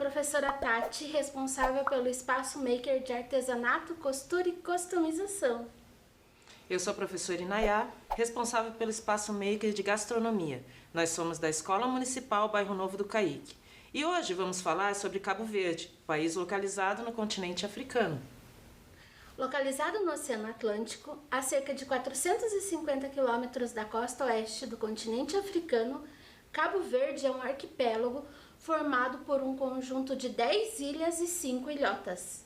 professora Tati, responsável pelo Espaço Maker de Artesanato, Costura e Customização. Eu sou a professora Inayá, responsável pelo Espaço Maker de Gastronomia. Nós somos da Escola Municipal Bairro Novo do Caique. E hoje vamos falar sobre Cabo Verde, país localizado no continente africano. Localizado no Oceano Atlântico, a cerca de 450 quilômetros da costa oeste do continente africano, Cabo Verde é um arquipélago formado por um conjunto de 10 ilhas e 5 ilhotas.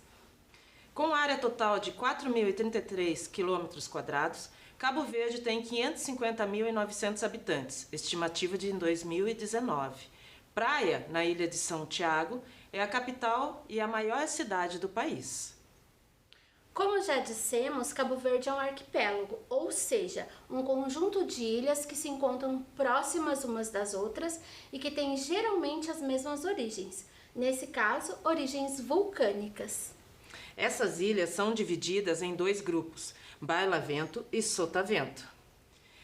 Com área total de 4.033 km², Cabo Verde tem 550.900 habitantes, estimativa de 2019. Praia, na ilha de São Tiago, é a capital e a maior cidade do país. Como já dissemos, Cabo Verde é um arquipélago, ou seja, um conjunto de ilhas que se encontram próximas umas das outras e que têm geralmente as mesmas origens, nesse caso, origens vulcânicas. Essas ilhas são divididas em dois grupos, Barlavento e Sotavento.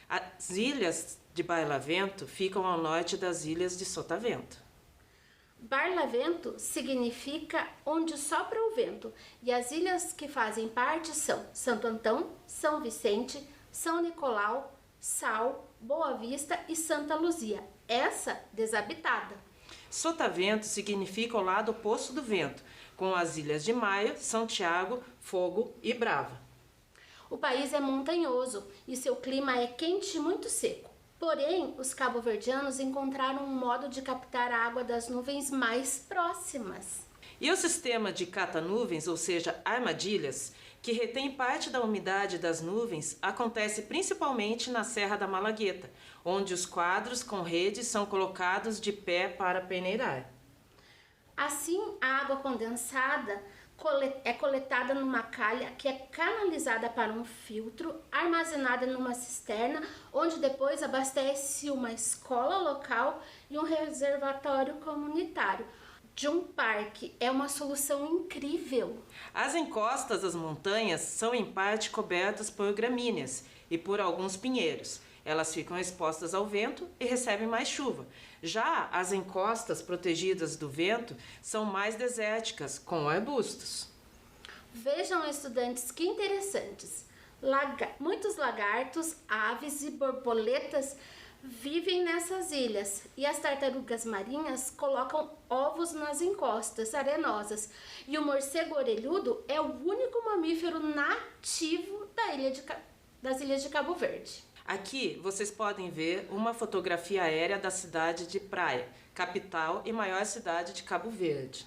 As ilhas de Barlavento ficam ao norte das ilhas de Sotavento. Barlavento significa onde sopra o vento, e as ilhas que fazem parte são Santo Antão, São Vicente, São Nicolau, Sal, Boa Vista e Santa Luzia, essa desabitada. Sotavento significa o lado oposto do vento, com as ilhas de Maia, São Tiago, Fogo e Brava. O país é montanhoso e seu clima é quente e muito seco. Porém, os cabo-verdianos encontraram um modo de captar a água das nuvens mais próximas. E o sistema de cata-nuvens, ou seja, armadilhas, que retém parte da umidade das nuvens, acontece principalmente na Serra da Malagueta, onde os quadros com redes são colocados de pé para peneirar. Assim, a água condensada é coletada numa calha que é canalizada para um filtro, armazenada numa cisterna, onde depois abastece uma escola local e um reservatório comunitário. De um parque, é uma solução incrível. As encostas das montanhas são em parte cobertas por gramíneas e por alguns pinheiros. Elas ficam expostas ao vento e recebem mais chuva. Já as encostas protegidas do vento são mais desérticas, com arbustos. Vejam, estudantes, que interessantes. Muitos lagartos, aves e borboletas vivem nessas ilhas, e as tartarugas marinhas colocam ovos nas encostas arenosas, e o morcego orelhudo é o único mamífero nativo das ilhas de Cabo Verde. Aqui vocês podem ver uma fotografia aérea da cidade de Praia, capital e maior cidade de Cabo Verde.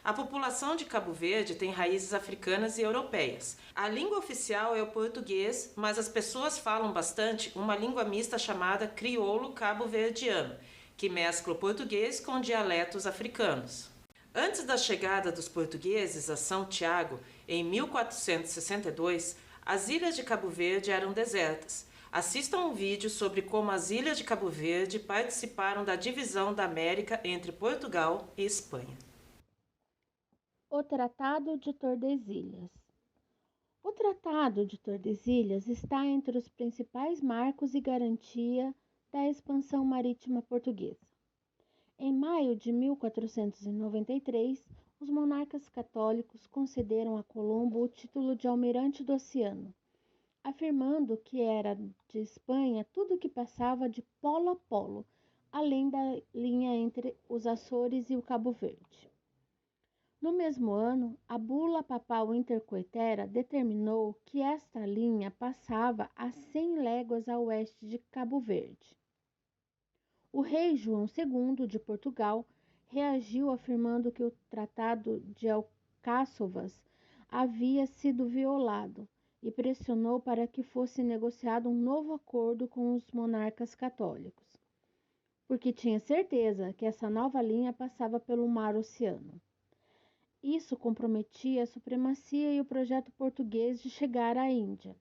A população de Cabo Verde tem raízes africanas e europeias. A língua oficial é o português, mas as pessoas falam bastante uma língua mista chamada crioulo cabo-verdiano, que mescla o português com dialetos africanos. Antes da chegada dos portugueses a São Tiago, em 1462, as ilhas de Cabo Verde eram desertas. Assistam um vídeo sobre como as ilhas de Cabo Verde participaram da divisão da América entre Portugal e Espanha. O Tratado de Tordesilhas. O Tratado de Tordesilhas está entre os principais marcos e garantia da expansão marítima portuguesa. Em maio de 1493, os monarcas católicos concederam a Colombo o título de Almirante do Oceano, afirmando que era de Espanha tudo que passava de polo a polo, além da linha entre os Açores e o Cabo Verde. No mesmo ano, a bula papal intercoetera determinou que esta linha passava a 100 léguas a oeste de Cabo Verde. O rei João II de Portugal reagiu afirmando que o Tratado de Alcáçovas havia sido violado e pressionou para que fosse negociado um novo acordo com os monarcas católicos, porque tinha certeza que essa nova linha passava pelo mar-oceano. Isso comprometia a supremacia e o projeto português de chegar à Índia.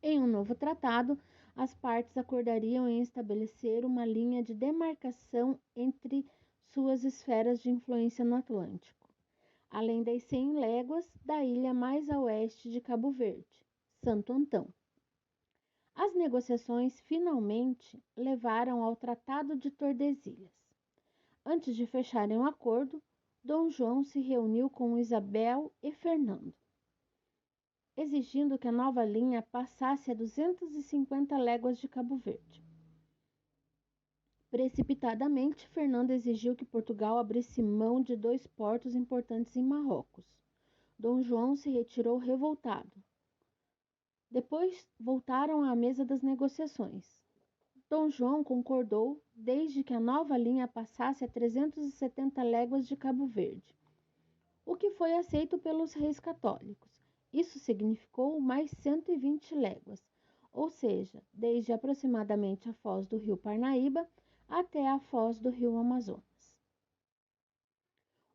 Em um novo tratado, as partes acordariam em estabelecer uma linha de demarcação entre suas esferas de influência no Atlântico, além das 100 léguas da ilha mais a oeste de Cabo Verde, Santo Antão. As negociações finalmente levaram ao Tratado de Tordesilhas. Antes de fecharem um acordo, Dom João se reuniu com Isabel e Fernando, exigindo que a nova linha passasse a 250 léguas de Cabo Verde. Precipitadamente, Fernando exigiu que Portugal abrisse mão de 2 portos importantes em Marrocos. Dom João se retirou revoltado. Depois voltaram à mesa das negociações. Dom João concordou desde que a nova linha passasse a 370 léguas de Cabo Verde, o que foi aceito pelos reis católicos. Isso significou mais 120 léguas, ou seja, desde aproximadamente a foz do rio Parnaíba até a foz do rio Amazonas.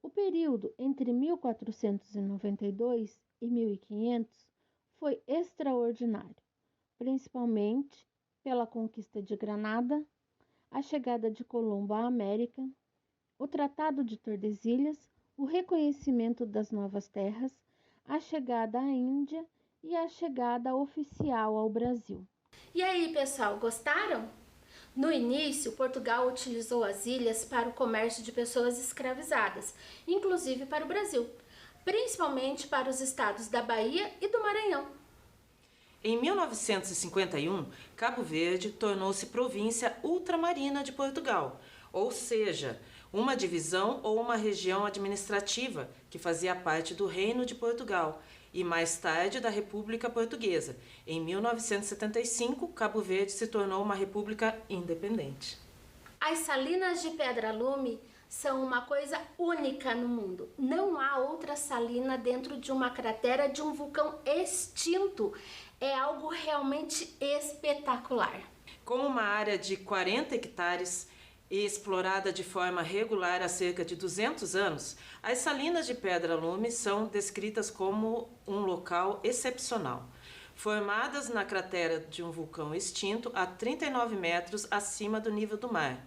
O período entre 1492 e 1500 foi extraordinário, principalmente pela conquista de Granada, a chegada de Colombo à América, o Tratado de Tordesilhas, o reconhecimento das novas terras, a chegada à Índia e a chegada oficial ao Brasil. E aí, pessoal, gostaram? No início, Portugal utilizou as ilhas para o comércio de pessoas escravizadas, inclusive para o Brasil, principalmente para os estados da Bahia e do Maranhão. Em 1951, Cabo Verde tornou-se província ultramarina de Portugal, ou seja, uma divisão ou uma região administrativa que fazia parte do Reino de Portugal e mais tarde da República Portuguesa. Em 1975, Cabo Verde se tornou uma república independente. As salinas de Pedra-Lume são uma coisa única no mundo. Não há outra salina dentro de uma cratera de um vulcão extinto. É algo realmente espetacular. Com uma área de 40 hectares e explorada de forma regular há cerca de 200 anos, as salinas de Pedra-Lume são descritas como um local excepcional, formadas na cratera de um vulcão extinto a 39 metros acima do nível do mar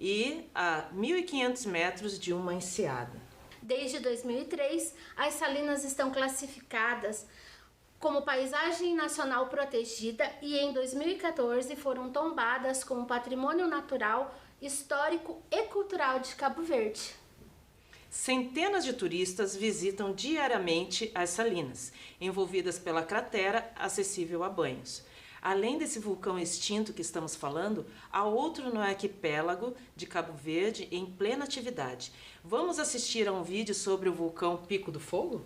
e a 1.500 metros de uma enseada. Desde 2003, as salinas estão classificadas como paisagem nacional protegida e em 2014 foram tombadas como patrimônio natural, histórico e cultural de Cabo Verde. Centenas de turistas visitam diariamente as salinas, envolvidas pela cratera acessível a banhos. Além desse vulcão extinto que estamos falando, há outro no arquipélago de Cabo Verde em plena atividade. Vamos assistir a um vídeo sobre o vulcão Pico do Fogo?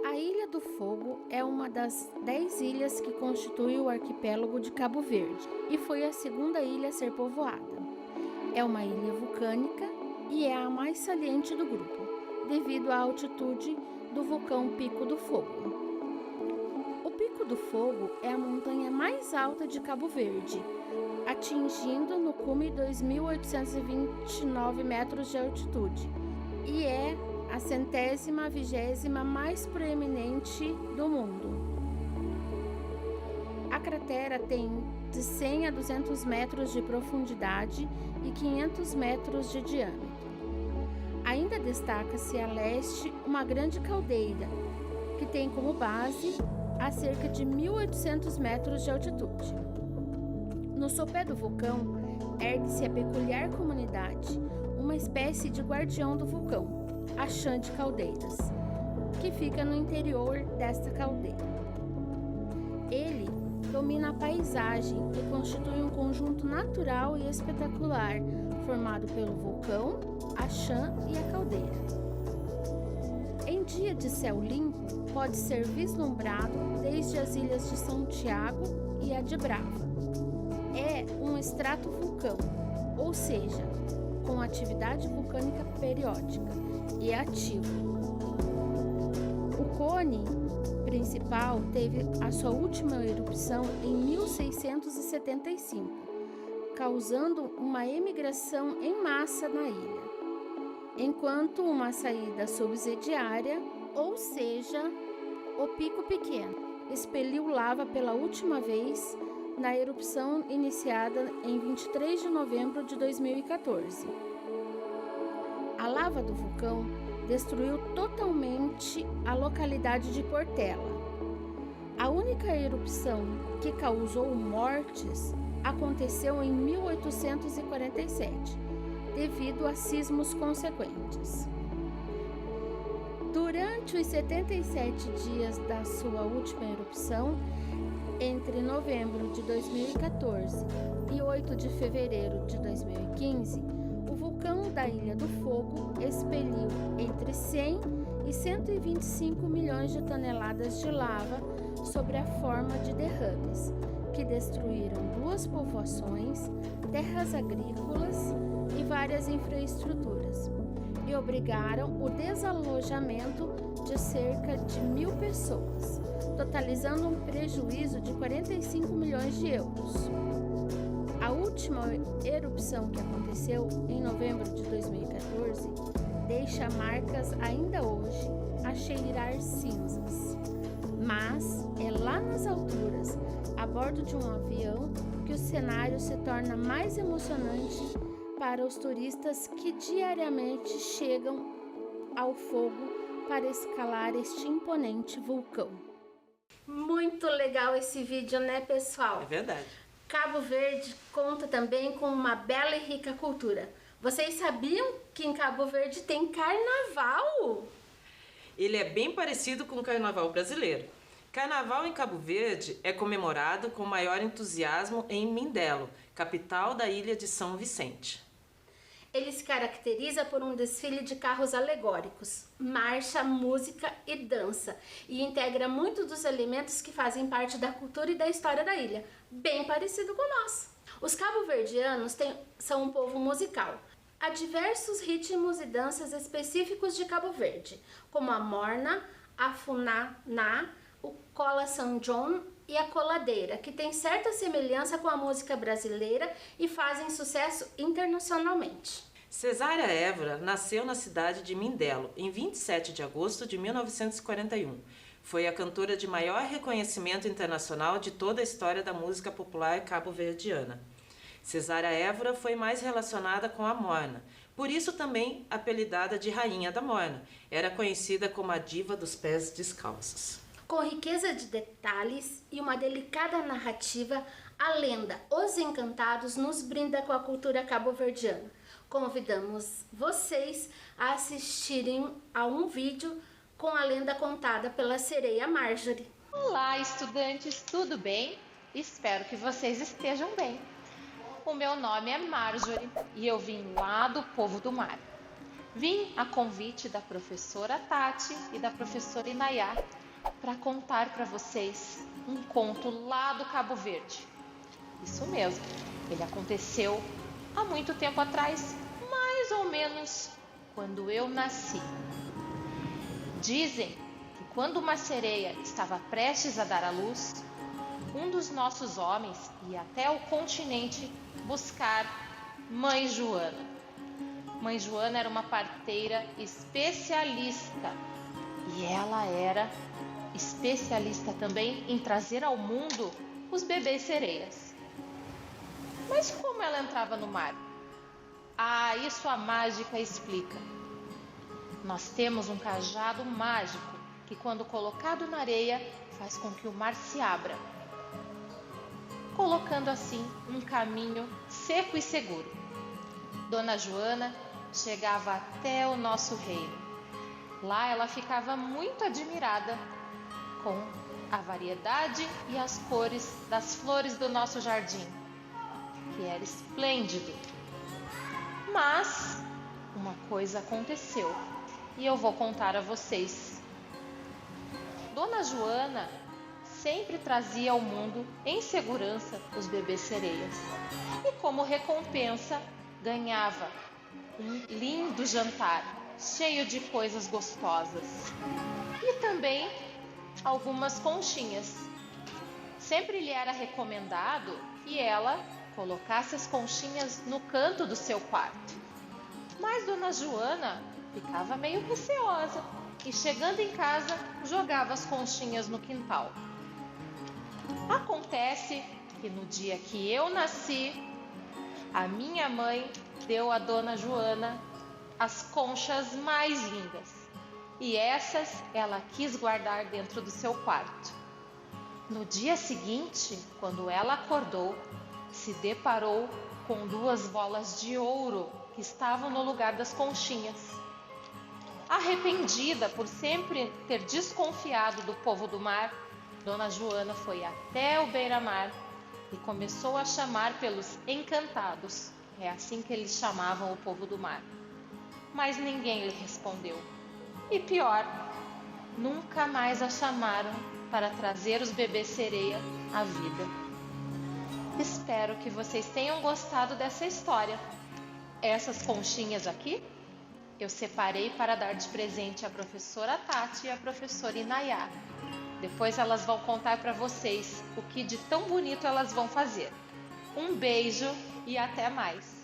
A Ilha do Fogo é uma das 10 ilhas que constituem o arquipélago de Cabo Verde e foi a segunda ilha a ser povoada. É uma ilha vulcânica e é a mais saliente do grupo, devido à altitude do vulcão Pico do Fogo. O Pico do Fogo é a montanha mais alta de Cabo Verde, atingindo no cume 2.829 metros de altitude, e é a 120ª mais proeminente do mundo. A cratera tem de 100 a 200 metros de profundidade e 500 metros de diâmetro. Ainda destaca-se a leste uma grande caldeira, que tem como base a cerca de 1.800 metros de altitude. No sopé do vulcão, ergue-se a peculiar comunidade, uma espécie de guardião do vulcão, a Chã de Caldeiras, que fica no interior desta caldeira. Ele domina a paisagem e constitui um conjunto natural e espetacular, formado pelo vulcão, a chã e a caldeira. Em dia de céu limpo, pode ser vislumbrado desde as ilhas de São Tiago e a de Brava. É um estratovulcão, ou seja, com atividade vulcânica periódica e ativo. O cone principal teve a sua última erupção em 1675, causando uma emigração em massa na ilha, enquanto uma saída subsidiária, ou seja, o Pico Pequeno, expeliu lava pela última vez na erupção iniciada em 23 de novembro de 2014. A lava do vulcão destruiu totalmente a localidade de Portela. A única erupção que causou mortes aconteceu em 1847, devido a sismos consequentes. Durante os 77 dias da sua última erupção, entre novembro de 2014 e 8 de fevereiro de 2015, o vulcão da Ilha do Fogo expeliu entre 100 e 125 milhões de toneladas de lava sob a forma de derrames, que destruíram 2 povoações, terras agrícolas e várias infraestruturas, e obrigaram o desalojamento de cerca de 1.000 pessoas, totalizando um prejuízo de 45 milhões de euros. A última erupção que aconteceu em novembro de 2014 deixa marcas ainda hoje a cheirar cinzas. Mas é lá nas alturas, a bordo de um avião, que o cenário se torna mais emocionante para os turistas que diariamente chegam ao fogo para escalar este imponente vulcão. Muito legal esse vídeo, né, pessoal? É verdade. Cabo Verde conta também com uma bela e rica cultura. Vocês sabiam que em Cabo Verde tem carnaval? Ele é bem parecido com o carnaval brasileiro. Carnaval em Cabo Verde é comemorado com maior entusiasmo em Mindelo, capital da ilha de São Vicente. Ele se caracteriza por um desfile de carros alegóricos, marcha, música e dança, e integra muitos dos elementos que fazem parte da cultura e da história da ilha, bem parecido com nós. Os cabo-verdianos são um povo musical. Há diversos ritmos e danças específicos de Cabo Verde, como a morna, a funaná, o cola São John e a coladeira, que tem certa semelhança com a música brasileira e fazem sucesso internacionalmente. Cesária Évora nasceu na cidade de Mindelo, em 27 de agosto de 1941. Foi a cantora de maior reconhecimento internacional de toda a história da música popular cabo-verdiana. Cesária Évora foi mais relacionada com a morna, por isso também apelidada de Rainha da Morna. Era conhecida como a diva dos pés descalços. Com riqueza de detalhes e uma delicada narrativa, a lenda Os Encantados nos brinda com a cultura cabo-verdiana. Convidamos vocês a assistirem a um vídeo com a lenda contada pela sereia Marjorie. Olá, estudantes, tudo bem? Espero que vocês estejam bem. O meu nome é Marjorie e eu vim lá do Povo do Mar. Vim a convite da professora Tati e da professora Inayá para contar para vocês um conto lá do Cabo Verde. Isso mesmo, ele aconteceu há muito tempo atrás, mais ou menos quando eu nasci. Dizem que quando uma sereia estava prestes a dar à luz, um dos nossos homens ia até o continente buscar Mãe Joana. Mãe Joana era uma parteira especialista e ela era especialista também em trazer ao mundo os bebês sereias. Mas como ela entrava no mar? Ah, isso a mágica explica. Nós temos um cajado mágico que, quando colocado na areia, faz com que o mar se abra, colocando assim um caminho seco e seguro. Dona Joana chegava até o nosso reino. Lá ela ficava muito admirada com a variedade e as cores das flores do nosso jardim, que era esplêndido. Mas uma coisa aconteceu e eu vou contar a vocês. Dona Joana sempre trazia ao mundo em segurança os bebês sereias e, como recompensa, ganhava um lindo jantar cheio de coisas gostosas e também algumas conchinhas. Sempre lhe era recomendado que ela colocasse as conchinhas no canto do seu quarto, mas Dona Joana ficava meio receosa e, chegando em casa, jogava as conchinhas no quintal. Acontece que no dia que eu nasci, a minha mãe deu a Dona Joana as conchas mais lindas e essas ela quis guardar dentro do seu quarto. No dia seguinte, quando ela acordou, se deparou com 2 bolas de ouro que estavam no lugar das conchinhas. Arrependida por sempre ter desconfiado do povo do mar, Dona Joana foi até o beira-mar e começou a chamar pelos encantados. É assim que eles chamavam o povo do mar. Mas ninguém lhe respondeu. E pior, nunca mais a chamaram para trazer os bebês sereia à vida. Espero que vocês tenham gostado dessa história. Essas conchinhas aqui eu separei para dar de presente à professora Tati e à professora Inayá. Depois elas vão contar para vocês o que de tão bonito elas vão fazer. Um beijo e até mais!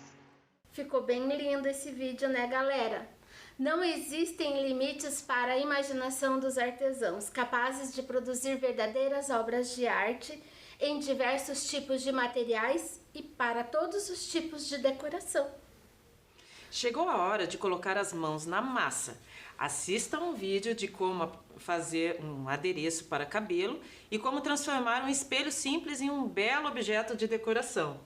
Ficou bem lindo esse vídeo, né, galera? Não existem limites para a imaginação dos artesãos, capazes de produzir verdadeiras obras de arte em diversos tipos de materiais e para todos os tipos de decoração. Chegou a hora de colocar as mãos na massa. Assista um vídeo de como fazer um adereço para cabelo e como transformar um espelho simples em um belo objeto de decoração.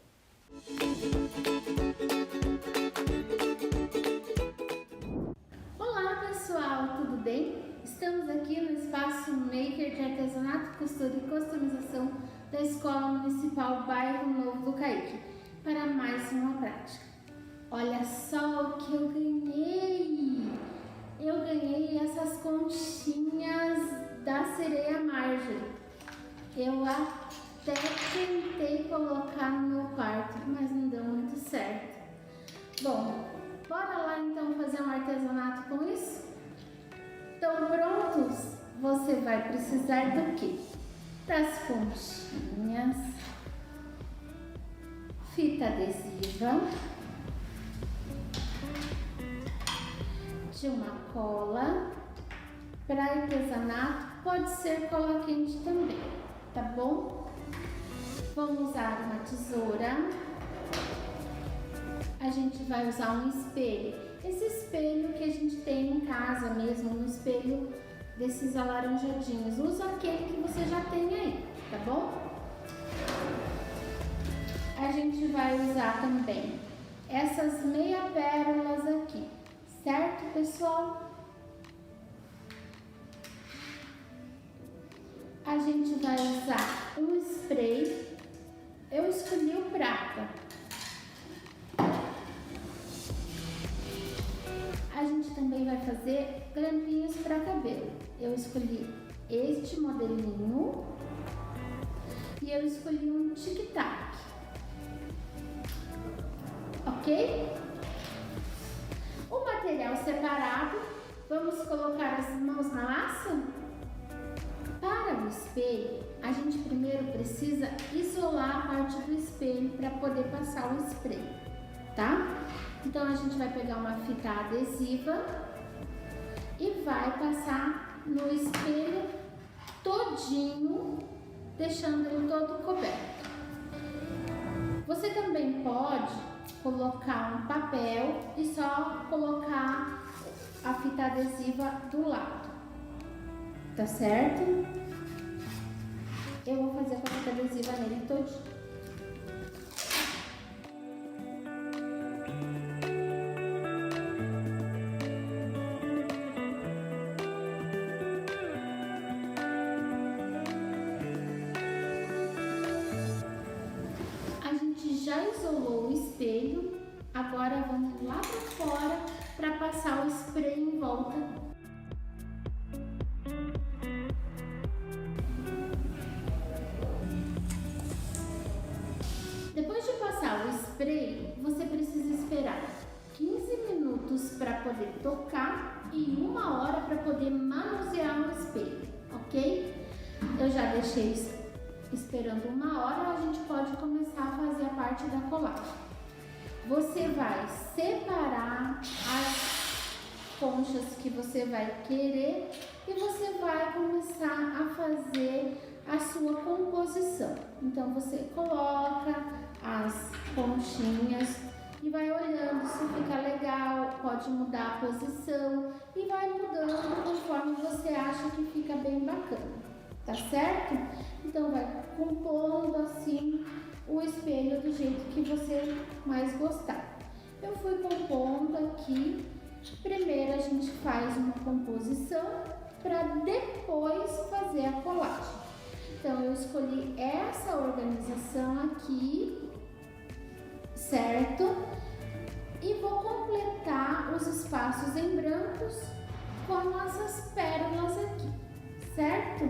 Olá pessoal, tudo bem? Estamos aqui no Espaço Maker de Artesanato, Costura e Customização da Escola Municipal Bairro Novo do Caique para mais uma prática. Olha só o que eu ganhei! Eu ganhei essas conchinhas da sereia Marjorie. Eu até tentei colocar no meu quarto, mas não deu muito certo. Bom, bora lá então fazer um artesanato com isso? Estão prontos? Você vai precisar do quê? Das conchinhas, fita adesiva, de uma cola. Para artesanato pode ser cola quente também, tá bom? Vamos usar uma tesoura. A gente vai usar um espelho. Esse espelho que a gente tem em casa mesmo, um espelho desses alaranjadinhos. Usa aquele que você já tem aí, tá bom? A gente vai usar também essas meia pérolas aqui. Certo, pessoal? A gente vai usar um spray. Eu escolhi o prata. A gente também vai fazer grampinhos para cabelo. Eu escolhi este modelinho e eu escolhi um tic-tac. Ok? O material separado, vamos colocar as mãos na massa? Para o espelho, a gente primeiro precisa isolar a parte do espelho para poder passar o spray, tá? Então a gente vai pegar uma fita adesiva e vai passar no espelho todinho, deixando ele todo coberto. Você também pode colocar um papel e só colocar a fita adesiva do lado, tá certo? Eu vou fazer com a fita adesiva nele todinho. Já isolou o espelho, agora vamos lá para fora para passar o spray em volta. Depois de passar o spray, você precisa esperar 15 minutos para poder tocar e 1 hora para poder manusear o espelho, ok? Eu já deixei esperando 1 hora, a gente pode começar a fazer a parte da colagem. Você vai separar as conchas que você vai querer e você vai começar a fazer a sua composição. Então você coloca as conchinhas e vai olhando se fica legal, pode mudar a posição e vai mudando conforme você acha que fica bem bacana. Tá certo? Então vai compondo assim o espelho do jeito que você mais gostar. Eu fui compondo aqui. Primeiro a gente faz uma composição para depois fazer a colagem. Então eu escolhi essa organização aqui, certo? E vou completar os espaços em brancos com essas pérolas aqui, certo?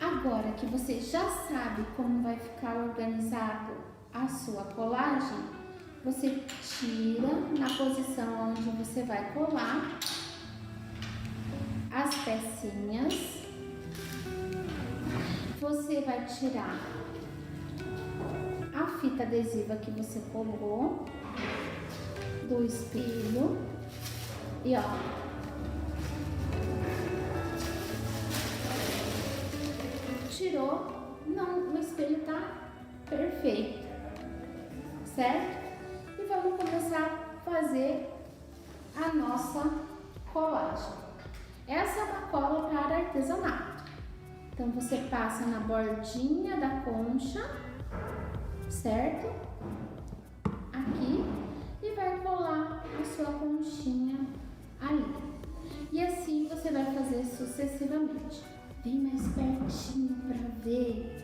Agora que você já sabe como vai ficar organizado a sua colagem, você tira na posição onde você vai colar as pecinhas. Você vai tirar a fita adesiva que você colou do espelho e ó, tirou, não, o espelho tá perfeito, certo? E vamos começar a fazer a nossa colagem. Essa é uma cola para artesanato. Então você passa na bordinha da concha, certo? Aqui, e vai colar a sua conchinha ali. E assim você vai fazer sucessivamente. Vem mais pertinho para ver.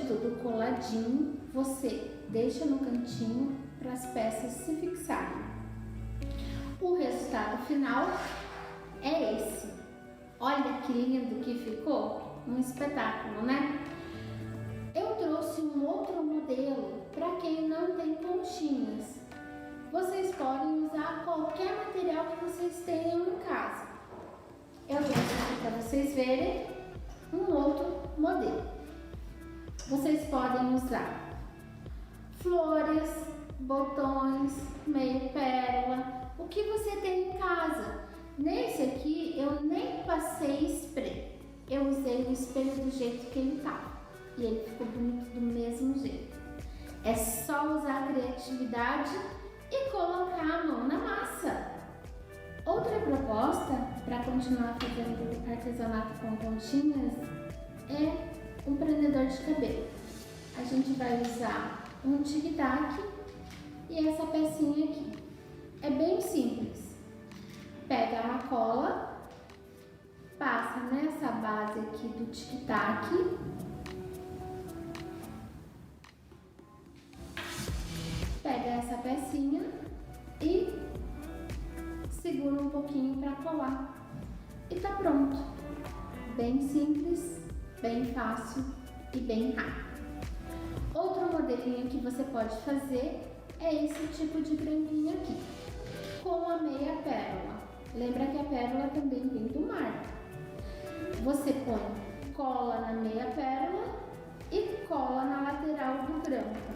Tudo coladinho, você deixa no cantinho para as peças se fixarem. O resultado final é esse. Olha que lindo que ficou, um espetáculo, né? Eu trouxe um outro modelo para quem não tem conchinhas. Vocês podem usar qualquer material que vocês tenham em casa. Eu trouxe aqui para vocês verem um outro modelo. Vocês podem usar flores, botões, meia pérola, o que você tem em casa. Nesse aqui eu nem passei spray, eu usei o espelho do jeito que ele tá e ele ficou bonito do mesmo jeito. É só usar a criatividade e colocar a mão na massa. Outra proposta para continuar fazendo artesanato com conchinhas é um prendedor de cabelo. A gente vai usar um tic-tac e essa pecinha aqui. É bem simples. Pega a cola, passa nessa base aqui do tic-tac, pega essa pecinha e segura um pouquinho para colar. E tá pronto. Bem simples, bem fácil e bem rápido. Outro modelinho que você pode fazer é esse tipo de graminha aqui, com a meia pérola. Lembra que a pérola também vem do mar. Você põe cola na meia pérola e cola na lateral do grampo.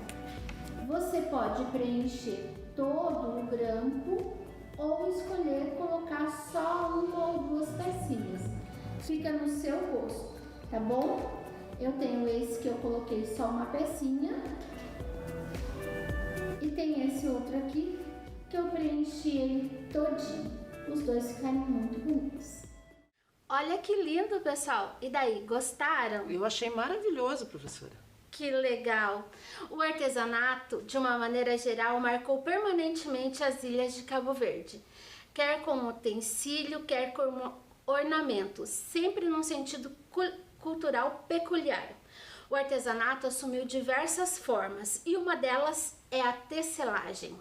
Você pode preencher todo o grampo ou escolher colocar só uma ou duas pecinhas. Fica no seu gosto. Tá bom? Eu tenho esse que eu coloquei só uma pecinha. E tem esse outro aqui que eu preenchi ele todinho. Os dois ficaram muito bonitos. Olha que lindo, pessoal. E daí, gostaram? Eu achei maravilhoso, professora. Que legal! O artesanato, de uma maneira geral, marcou permanentemente as ilhas de Cabo Verde, quer como utensílio, quer como ornamento, sempre num sentido cultural peculiar. O artesanato assumiu diversas formas e uma delas é a tecelagem.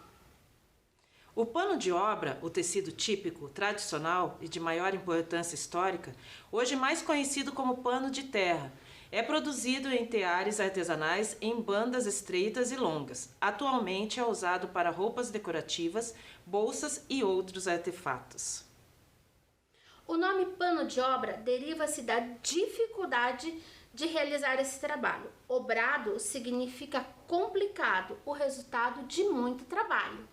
O pano de obra, o tecido típico, tradicional e de maior importância histórica, hoje mais conhecido como pano de terra, é produzido em teares artesanais em bandas estreitas e longas. Atualmente é usado para roupas decorativas, bolsas e outros artefatos. O nome pano de obra deriva-se da dificuldade de realizar esse trabalho. Obrado significa complicado, o resultado de muito trabalho.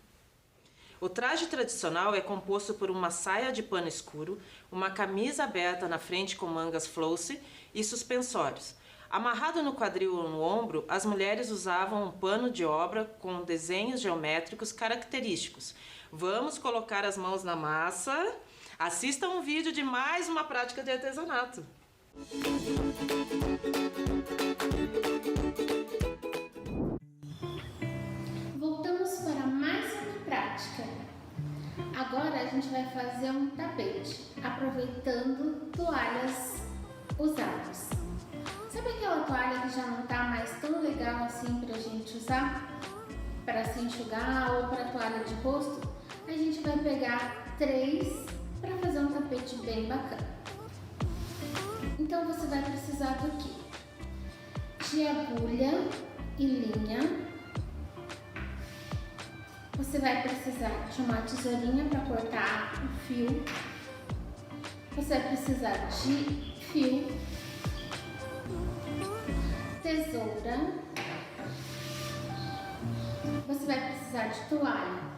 O traje tradicional é composto por uma saia de pano escuro, uma camisa aberta na frente com mangas flounce e suspensórios. Amarrado no quadril ou no ombro, as mulheres usavam um pano de obra com desenhos geométricos característicos. Vamos colocar as mãos na massa. Assista um vídeo de mais uma prática de artesanato. Voltamos para mais uma prática. Agora a gente vai fazer um tapete, aproveitando toalhas usadas. Sabe aquela toalha que já não tá mais tão legal assim pra gente usar? Para se enxugar ou para toalha de rosto? A gente vai pegar 3 para fazer um tapete bem bacana. Então você vai precisar do quê? De agulha e linha. Você vai precisar de uma tesourinha para cortar o fio. Você vai precisar de fio, tesoura. Você vai precisar de toalha.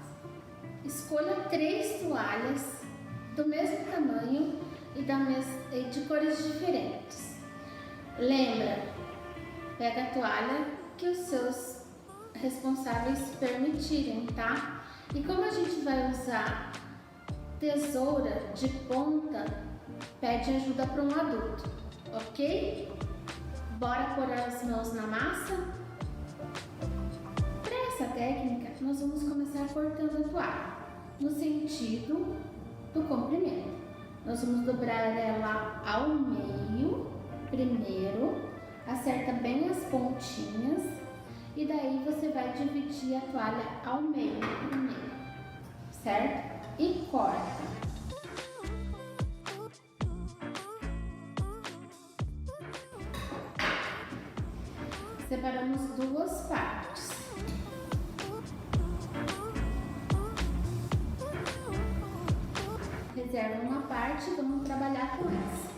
Escolha 3 toalhas do mesmo tamanho e de cores diferentes. Lembra, pega a toalha que os seus responsáveis permitirem, tá? E como a gente vai usar tesoura de ponta, pede ajuda para um adulto, ok? Bora pôr as mãos na massa? Para essa técnica, nós vamos começar cortando a toalha no sentido do comprimento. Nós vamos dobrar ela ao meio primeiro, acerta bem as pontinhas e daí você vai dividir a toalha ao meio primeiro, certo? E corta. Separamos 2 partes. Reserva uma parte e vamos trabalhar com essa.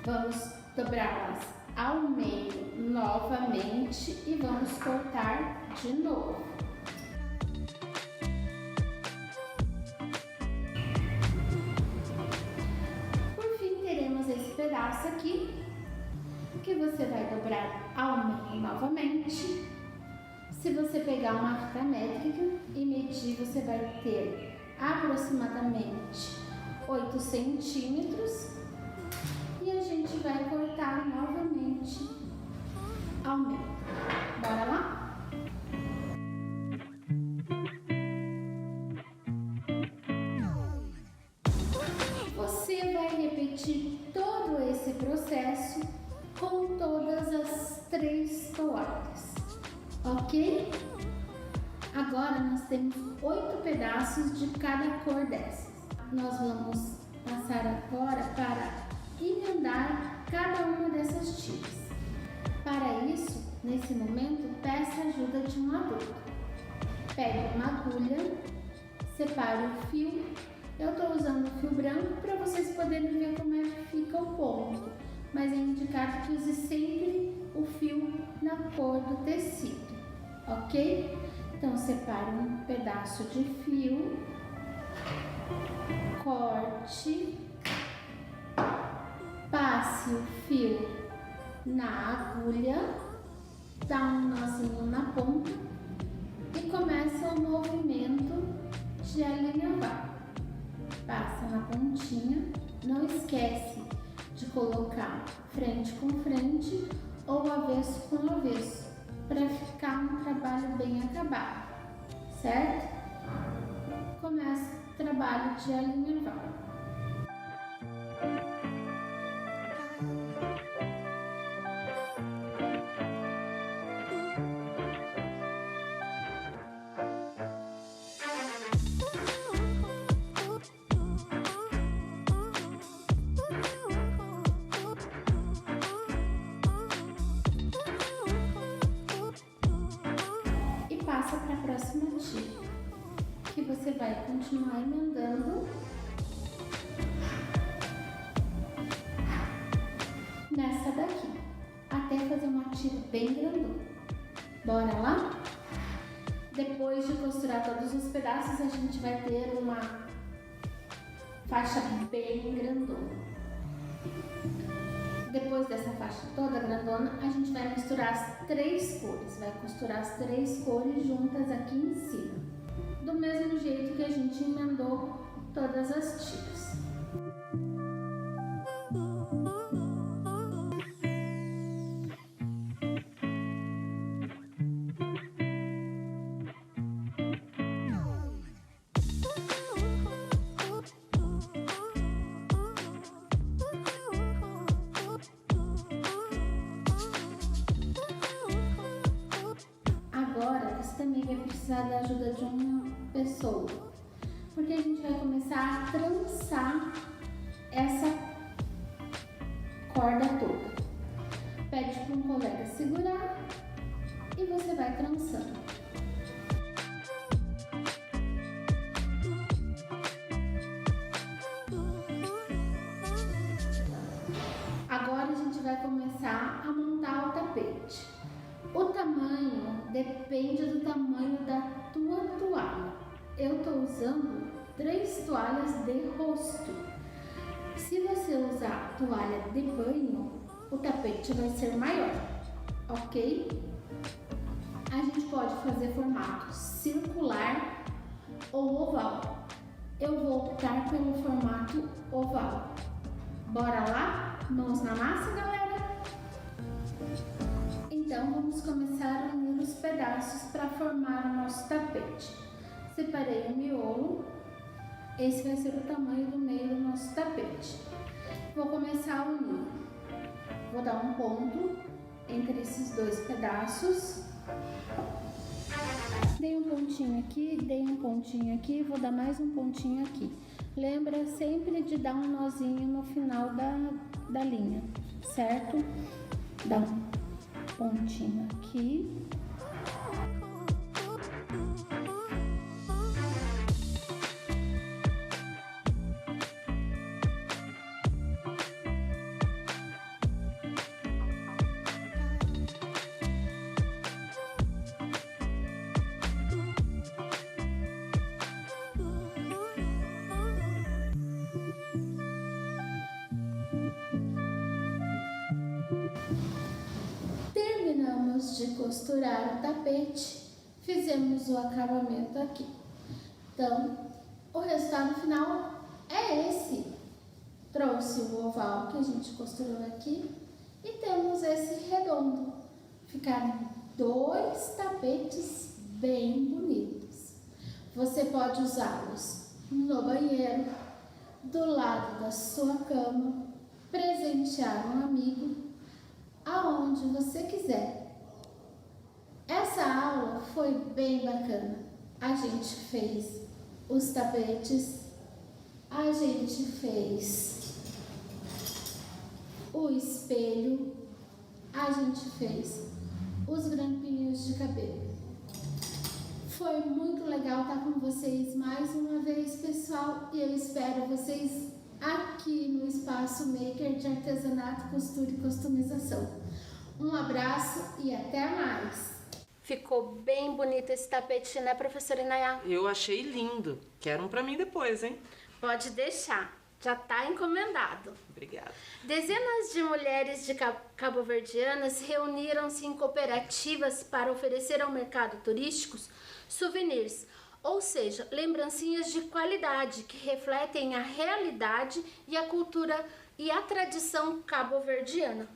Vamos dobrá-las ao meio novamente e vamos cortar de novo. Por fim, teremos esse pedaço aqui, que você vai dobrar ao meio novamente. Se você pegar uma fita métrica e medir, você vai ter aproximadamente 8 centímetros e a gente vai cortar novamente ao meio. Bora lá? Você vai repetir todo esse processo com todas as 3 toalhas, ok? Agora nós temos 8 pedaços de cada cor dessas. Nós vamos passar agora para emendar cada uma dessas tiras. Para isso, nesse momento, peça a ajuda de um adulto. Pegue uma agulha, separe o fio. Eu estou usando o fio branco para vocês poderem ver como é que fica o ponto, mas é indicado que use sempre o fio na cor do tecido, ok? Então, separe um pedaço de fio, corte, passe o fio na agulha, dá um nozinho na ponta e começa o movimento de alinhavar. Passa na pontinha, não esquece de colocar frente com frente ou avesso com avesso, para ficar um trabalho bem acabado, certo? Começa o trabalho de alinhaval. Passa para a próxima tira, que você vai continuar emendando nessa daqui, até fazer uma tira bem grandona. Bora lá? Depois de costurar todos os pedaços, a gente vai ter uma faixa bem grandona. Depois dessa faixa toda grandona, a gente vai misturar as 3 cores. Vai costurar as 3 cores juntas aqui em cima. Do mesmo jeito que a gente emendou todas as tiras. Agora, você também vai precisar da ajuda de uma pessoa, porque a gente vai começar a trançar essa corda toda. Pede para um colega segurar e você vai trançando. Agora a gente vai começar a montar o tapete. O tamanho depende do tamanho da tua toalha. Eu estou usando 3 toalhas de rosto. Se você usar toalha de banho, o tapete vai ser maior, ok? A gente pode fazer formato circular ou oval. Eu vou optar pelo formato oval. Bora lá? Mãos na massa, galera? Então, vamos começar a unir os pedaços para formar o nosso tapete. Separei o miolo. Esse vai ser o tamanho do meio do nosso tapete. Vou começar a unir. Vou dar um ponto entre esses 2 pedaços. Dei um pontinho aqui, dei um pontinho aqui, vou dar mais um pontinho aqui. Lembra sempre de dar um nozinho no final da linha, certo? Dá um pontinho aqui. Terminamos de costurar o tapete, fizemos o acabamento aqui. Então, o resultado final é esse. Trouxe o oval que a gente costurou aqui e temos esse redondo. Ficaram 2 tapetes bem bonitos. Você pode usá-los no banheiro, do lado da sua cama, presentear um amigo, aonde você quiser. Essa aula foi bem bacana. A gente fez os tapetes, a gente fez o espelho, a gente fez os grampinhos de cabelo. Foi muito legal estar com vocês mais uma vez, pessoal, e eu espero vocês aqui no Espaço Maker de Artesanato, Costura e Customização. Um abraço e até mais! Ficou bem bonito esse tapete, né, professora Inayá? Eu achei lindo. Quero um pra mim depois, hein? Pode deixar, já tá encomendado. Obrigada. Dezenas de mulheres de cabo-verdianas reuniram-se em cooperativas para oferecer ao mercado turístico souvenirs, ou seja, lembrancinhas de qualidade que refletem a realidade e a cultura e a tradição cabo-verdiana.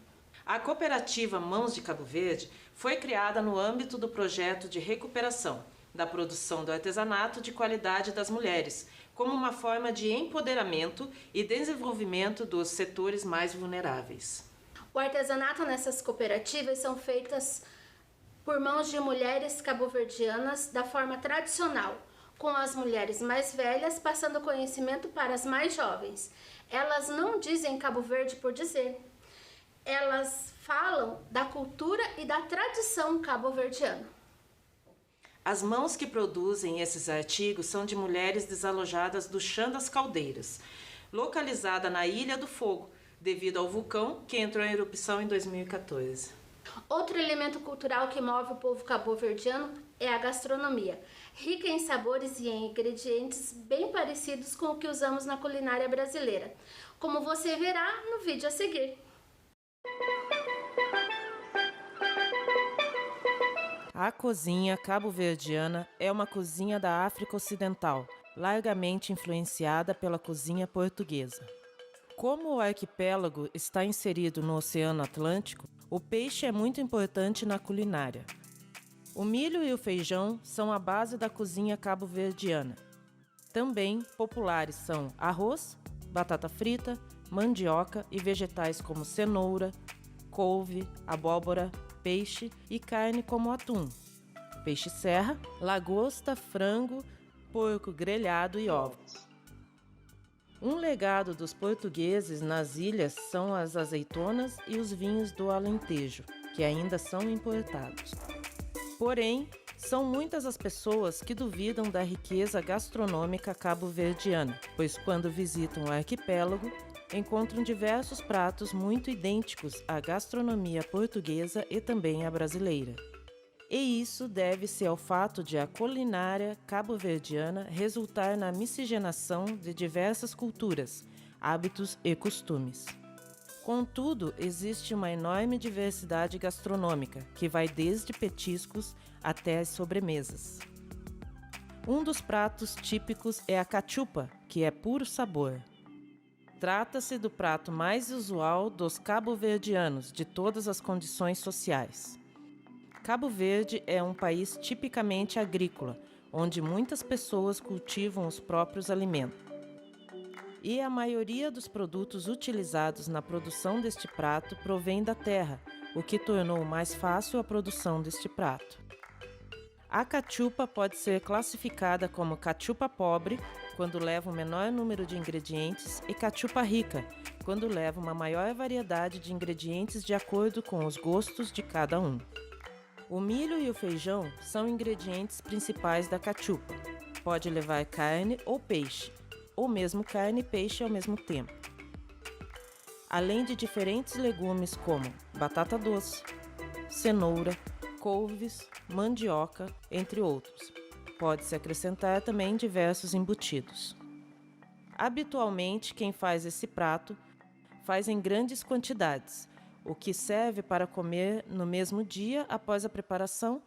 A cooperativa Mãos de Cabo Verde foi criada no âmbito do projeto de recuperação da produção do artesanato de qualidade das mulheres, como uma forma de empoderamento e desenvolvimento dos setores mais vulneráveis. O artesanato nessas cooperativas são feitas por mãos de mulheres cabo-verdianas da forma tradicional, com as mulheres mais velhas passando conhecimento para as mais jovens. Elas não dizem Cabo Verde por dizer. Elas falam da cultura e da tradição cabo-verdiana. As mãos que produzem esses artigos são de mulheres desalojadas do Chã das Caldeiras, localizada na Ilha do Fogo, devido ao vulcão que entrou em erupção em 2014. Outro elemento cultural que move o povo cabo-verdiano é a gastronomia, rica em sabores e em ingredientes bem parecidos com o que usamos na culinária brasileira, como você verá no vídeo a seguir. A cozinha cabo-verdiana é uma cozinha da África Ocidental, largamente influenciada pela cozinha portuguesa. Como o arquipélago está inserido no Oceano Atlântico, o peixe é muito importante na culinária. O milho e o feijão são a base da cozinha cabo-verdiana. Também populares são arroz, batata frita, mandioca e vegetais como cenoura, couve, abóbora, peixe e carne como atum, peixe-serra, lagosta, frango, porco grelhado e ovos. Um legado dos portugueses nas ilhas são as azeitonas e os vinhos do Alentejo, que ainda são importados. Porém, são muitas as pessoas que duvidam da riqueza gastronômica cabo-verdiana, pois quando visitam o arquipélago, encontram diversos pratos muito idênticos à gastronomia portuguesa e também à brasileira. E isso deve-se ao fato de a culinária cabo-verdiana resultar na miscigenação de diversas culturas, hábitos e costumes. Contudo, existe uma enorme diversidade gastronômica, que vai desde petiscos até as sobremesas. Um dos pratos típicos é a cachupa, que é puro sabor. Trata-se do prato mais usual dos cabo-verdianos de todas as condições sociais. Cabo Verde é um país tipicamente agrícola, onde muitas pessoas cultivam os próprios alimentos. E a maioria dos produtos utilizados na produção deste prato provém da terra, o que tornou mais fácil a produção deste prato. A cachupa pode ser classificada como cachupa pobre, quando leva um menor número de ingredientes, e cachupa rica, quando leva uma maior variedade de ingredientes de acordo com os gostos de cada um. O milho e o feijão são ingredientes principais da cachupa. Pode levar carne ou peixe, ou mesmo carne e peixe ao mesmo tempo. Além de diferentes legumes como batata doce, cenoura, couves, mandioca, entre outros. Pode-se acrescentar também diversos embutidos. Habitualmente, quem faz esse prato faz em grandes quantidades, o que serve para comer no mesmo dia após a preparação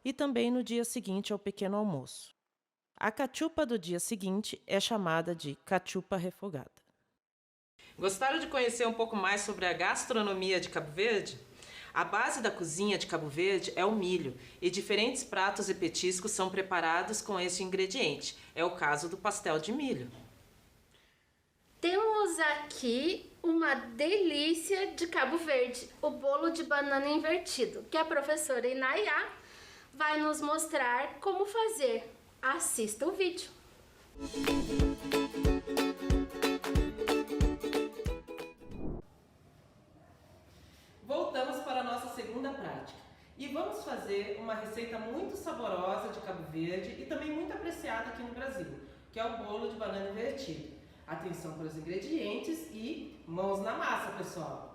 e também no dia seguinte ao pequeno almoço. A cachupa do dia seguinte é chamada de cachupa refogada. Gostaram de conhecer um pouco mais sobre a gastronomia de Cabo Verde? A base da cozinha de Cabo Verde é o milho e diferentes pratos e petiscos são preparados com este ingrediente. É o caso do pastel de milho. Temos aqui uma delícia de Cabo Verde, o bolo de banana invertido, que a professora Inayá vai nos mostrar como fazer. Assista o vídeo. Voltamos para a nossa segunda prática e vamos fazer uma receita muito saborosa de Cabo Verde e também muito apreciada aqui no Brasil, que é o bolo de banana invertido. Atenção para os ingredientes e mãos na massa, pessoal!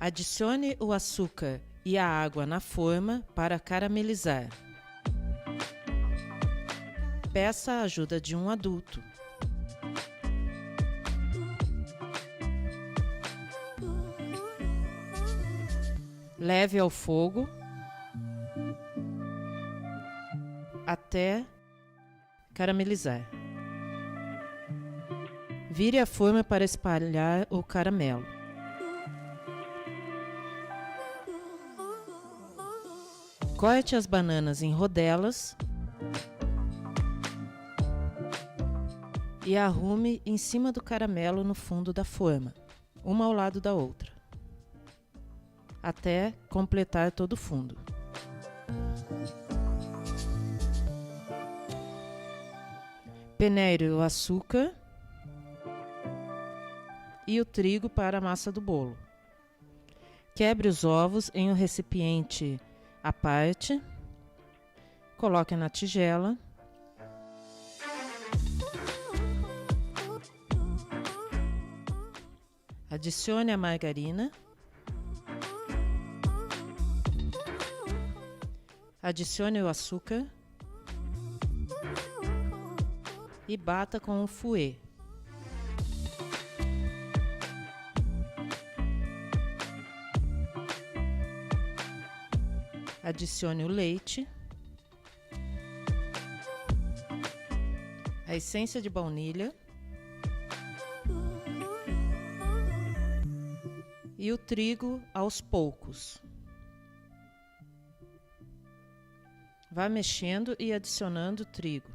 Adicione o açúcar e a água na forma para caramelizar. Peça a ajuda de um adulto. Leve ao fogo até caramelizar. Vire a forma para espalhar o caramelo. Corte as bananas em rodelas e arrume em cima do caramelo no fundo da forma, uma ao lado da outra, até completar todo o fundo. Peneire o açúcar e o trigo para a massa do bolo. Quebre os ovos em um recipiente à parte, coloque na tigela. Adicione a margarina. Adicione o açúcar e bata com o fouet. Adicione o leite, a essência de baunilha e o trigo aos poucos. Vá mexendo e adicionando o trigo.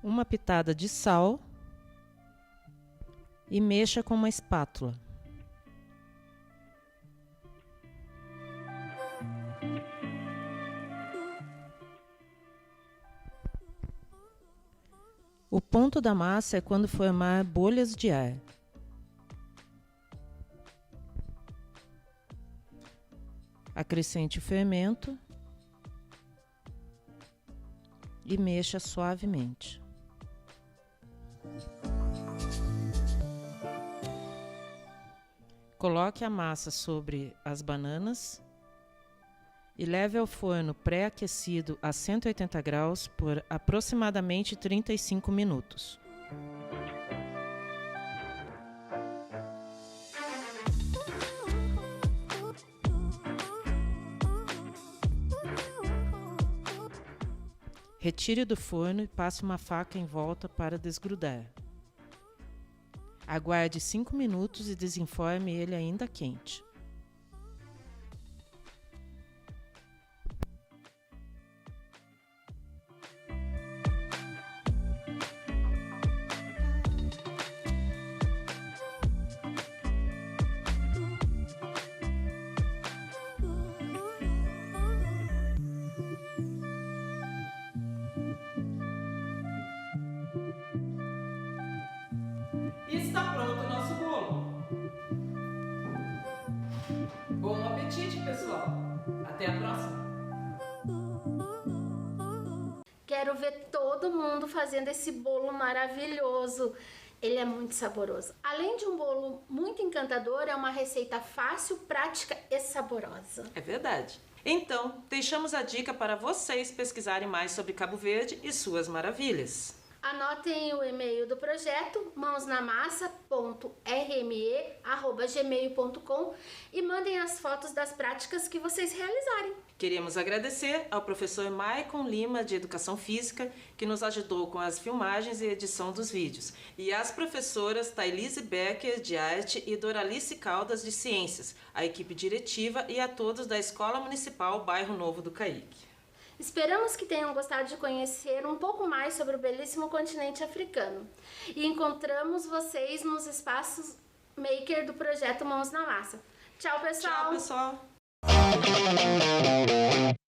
Uma pitada de sal e mexa com uma espátula. O ponto da massa é quando formar bolhas de ar. Acrescente o fermento e mexa suavemente. Coloque a massa sobre as bananas e leve ao forno pré-aquecido a 180 graus por aproximadamente 35 minutos. Retire do forno e passe uma faca em volta para desgrudar. Aguarde 5 minutos e desenforme ele ainda quente. Está pronto o nosso bolo. Bom apetite, pessoal. Até a próxima. Quero ver todo mundo fazendo esse bolo maravilhoso. Ele é muito saboroso. Além de um bolo muito encantador, é uma receita fácil, prática e saborosa. É verdade. Então, deixamos a dica para vocês pesquisarem mais sobre Cabo Verde e suas maravilhas. Anotem o e-mail do projeto, mãosnamassa.rme@gmail.com e mandem as fotos das práticas que vocês realizarem. Queremos agradecer ao professor Maicon Lima, de Educação Física, que nos ajudou com as filmagens e edição dos vídeos, e às professoras Thailise Becker, de Arte, e Doralice Caldas, de Ciências, a equipe diretiva e a todos da Escola Municipal Bairro Novo do Caique. Esperamos que tenham gostado de conhecer um pouco mais sobre o belíssimo continente africano. E encontramos vocês nos espaços maker do projeto Mãos na Massa. Tchau, pessoal! Tchau, pessoal!